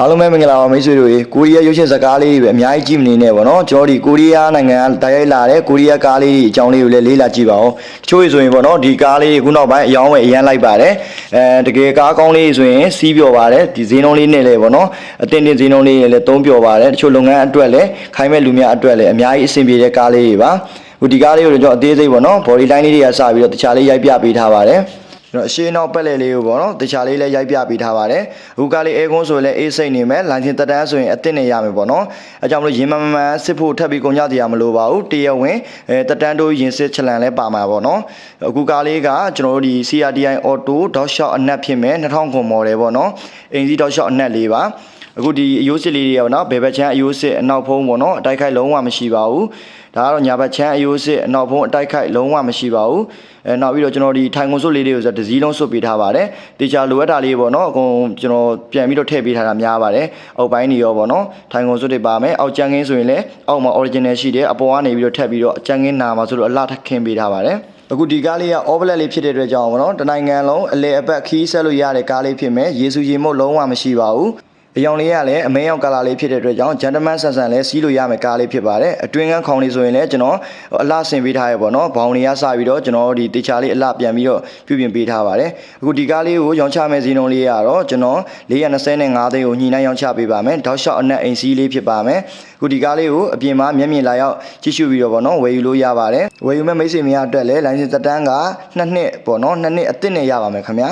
အားလုံးပဲမင်္ဂလာပါမိတ်ဆွေတို့ရေကိုရီးယားရုပ်ရှင်ဇာတ်ကားလေးတွေပဲအများကြီးကြည့်မနေနဲ့ဗောနော်ကျွန်တော်ဒီကိုရီးယားနိုင်ငံကတိုက်ရိုက်လာတဲ့ကိုရီးယားကားလေးတွေအကြောင်းလေးကိုလည်းလေ့လာကြည့်ပါဦးတချို့ဆိုရင်ဗောနော်ဒီကားလေးခုနောက်ပိုင်းအယောင်းပဲအရန်လိုက်ပါတယ်တကယ်ကားကောင်းလေးဆိုရင်စီးပြော်ပါတယ်ဒီဈေးနှုန်းလေးနဲ့လည်းဗောနော်အတင်းတင်းဈေးနှုန်းလေးလည်းသုံးပြော်ပါတယ်တချို့လုပ်ငန်းအတွက်လည်းခိုင်းမဲ့လူများအတွက်လည်းအများကြီးအဆင်ပြေတဲ့ကားလေးတွေပါဒီကားလေးကိုကျွန်တော်အသေးစိတ်ဗောနော် body line လေးတွေကစပြီးတော့တခြားလေးရိုက်ပြပေးထားပါတယ်အရှင်းနောက်ပက်လက်လေးကိုပေါ့နော်တခြားလေးလည်းရိုက်ပြပေးထားပါတယ်အခုကလေးအဲကွန်းဆိုလည်းအေးစိတ်နေမယ်လိုင်စင်တက်တန်းဆိုရင်အစ်စ်နေရမယ်ပေါ့နော်အဲကြောင့်မလို့ရင်မမှန်စစ်ဖို့ထပ်ပြီးကုန်ကြတရားမလိုပါဘူးတရားဝင်တက်တန်းတို့ရင်စစ်ချလန်လည်းပါမှာပေါ့နော်အခုကလေးကကျွန်တော်တို့ဒီ CRDI Auto .shot အနက်ဖြစ်မယ်2000ခွန် model ပေါ့နော်အင်စီ .shot အနက်လေးပါအခုဒီအယိုးစစ်လေးတွေကပေါ့နော်ဘယ်ဘက်ချမ်းအယိုးစစ်အနောက်ဖုံးပေါ့နော်အတိုက်ခိုက်လုံးဝမရှိပါဘူးဒါကတော့ညာဘက်ချမ်းအယိုးစစ်အနောက်ဖုံးအတိုက်ခိုက်လုံးဝမရှိပါဘူးနောက်ပြီးတော့ကျွန်တော်ဒီထိုင်ကုန်စွပ်လေးတွေကိုဆိုတစည်းလုံးစွပ်ပေးထားပါတယ်တေချာလိုအပ်တာလေးပေါ့နော်အကုန်ကျွန်တော်ပြန်ပြီးတော့ထည့်ပေးထားတာများပါတယ်အောက်ပိုင်းတွေရောပေါ့နော်ထိုင်ကုန်စွပ်တွေပါမယ်အောက်ကျန်းကင်းဆိုရင်လည်းအောက်မှာ original ရှိတယ်အပေါ်ကနေပြီးတော့ထည့်ပြီးတော့အကျန်းကင်းနာမှာဆိုလို့အလှထပ်ခင်းပေးထားပါတယ်အခုဒီကားလေးက overlet လေးဖြစ်တဲ့အတွက်ကြောင့်ပေါ့နော်တနိုင်ငံလုံးအလဲအပတ်ခီးဆက်လို့ရတဲ့ကားလေးဖြစ်မယ်ရေစုရေမုတ်လုံးဝမရှိပါဘူးအယောင်လေးကလည်းအမဲရောင်ကာလာလေးဖြစ်တဲ့အတွက်ကြောင့် gentleman ဆန်ဆန်လည်းစီးလို့ရမယ်ကားလေးဖြစ်ပါတယ်အတွင်းကန်းခေါင်းလေးဆိုရင်လည်းကျွန်တော်အလှဆင်ပေးထားရပေါ့နော်ဘောင်တွေကစပြီးတော့ကျွန်တော်ဒီတေချာလေးအလှပြန်ပြီးတော့ပြုပြင်ပေးထားပါတယ်အခုဒီကားလေးကိုရောင်းချမဲ့ဈေးနှုန်းလေးကတော့ကျွန်တော်425သိန်းကိုညှိနှိုင်းရောင်းချပေးပါမယ်တောက်လျှောက်အနက်အိမ်စီးလေးဖြစ်ပါမယ်အခုဒီကားလေးကိုအပြင်မှာမျက်မြင်လာရောက်ကြည့်ရှုပြီးတော့ပေါ့နော်ဝယ်ယူလို့ရပါတယ်ဝယ်ယူမဲ့မိတ်ဆွေများအတွက်လည်းလိုင်စင်သက်တမ်းက2နှစ်ပေါ့နော်2နှစ်အသစ်နဲ့ရပါမယ်ခင်ဗျာ